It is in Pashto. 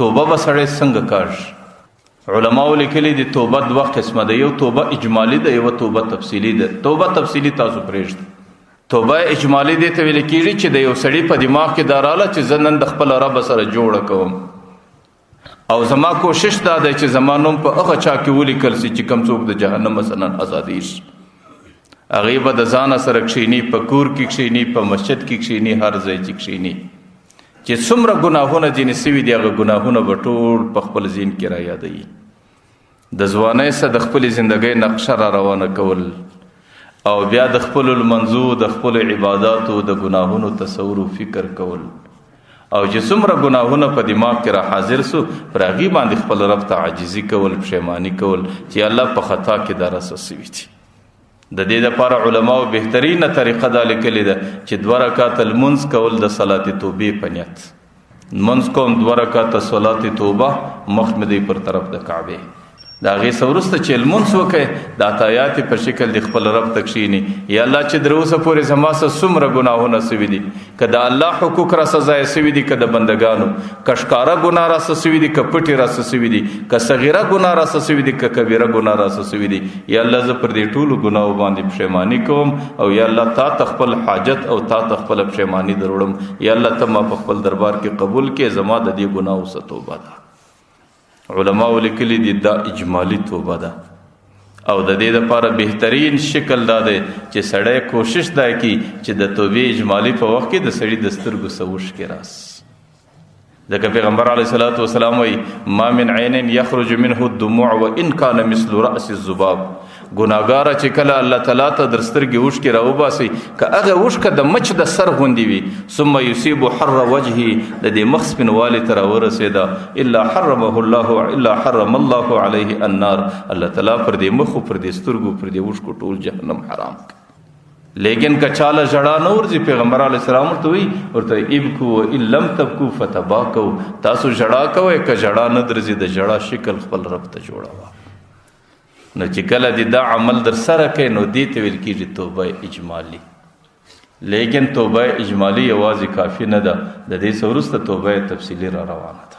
توبه به سړی څنګه کاږي؟ علماو لیکلي دي توبه دوه قسمه ده، یو توبه اجمالي ده، یو توبه تفصیلي ده. توبه تفصیلي تاسو پرېږدئ. توبه اجمالي دې ته ویل کېږي چې د یو سړي په دماغ کې دا راغله چې زه نن د خپل رب سره جوړه کوم او زما کوشش دا دی چې زما نوم په هغه چا کې ولیکل سي چې کوم څوک د جهنم مثلا ازادي شي. هغې به د ځانه سره کښېني، په کور کې کښېني، په مسجد کې کښېني، هر ځای چې کښېني چې څومره ګناهونه ځینې سوي دي هغه ګناهونه به ټول په خپل ذهن کې را یادوي. د ځوانۍ څخه د خپلې زندګۍ نقشه را روانه کول او بیا د خپلو لمنځو، د خپلو عباداتو، د ګناهونو تصور و فکر کول او چې څومره ګناهونه په دماغ کې را حاضر سو پر هغې باندې خپل رب ته عاجزي کول، پښیماني کول چې الله په خطا کې دا راسه سوي دي. د دې دپاره علماو بهترینه طریقه دا لیکلې ده چې 2 رکعاته لمونځ کول د صلات توبې په نیت. لمونځ کوم 2 رکعاته صلات توبه، مخ مې دی پر طرف د کعبې. د هغې څه وروسته چې لمونځ وکړئ د عطایاتې په شکل د خپل رب ته کښېني، یا الله چې تر اوسه پورې زما څه څومره ګناهونه سوي دي، که د الله حقوق راسه ضایع سوي دي، که د بندګانو، که ښکاره ګناه راسه سوي دي، که پټې راسه سوي دي، که صغیره ګناه راسه سوي دي، که کبیره ګناه راسه سوي دي، یا الله زه پر دې ټولو ګناهو باندې پښیماني کوم او یا الله تا ته خپل حاجت او تا ته خپله پښیماني دروړم. یا الله ته ما په خپل دربار کې قبول کړې، زما د دې ګناهو څه توبه ده. علماء لیکلي دي دا اجمالي توبه ده او د دې لپاره بهترین شکل دا دی چې سړی کوشش دا کوي چې د توبې اجمالي په وخت کې د سړي د سترګو څه اوښکې راسي. ځکه پیغمبر علیه الصلاة والسلام وایي ما من عین یخرج منه الدموع وان کان مثل رأس الذباب. ګناهګاره چې کله الله تعالی ته در سترګې اوښکې راوباسي، که هغه اوښکه د مچ د سر غوندې وي، ثم یصیب حر وجهه، د دې مخ سپینوالي ته راورسېده، الا حرم الله علیه النار. الله تعالی پر دې مخ، پر دې سترګو، پر دې اوښکو ټول جهنم حرام کړي. لیکن که چاله ژړا نه ورځي، پیغمبر علیه السلام ورته وایي ورته ابکو ان لم تبکو فتباکو، تاسو ژړا کوئ، که ژړا نه درځي د ژړا شکل خپل رب ته جوړوه. نو چې کله دې دا عمل در سره کوي نو دې ته ویل کېږي توبه اجمالي. لیکن توبه اجمالي یوازې کافي نه ده، د دې څه وروسته توبه تفصیلي را روانه ده.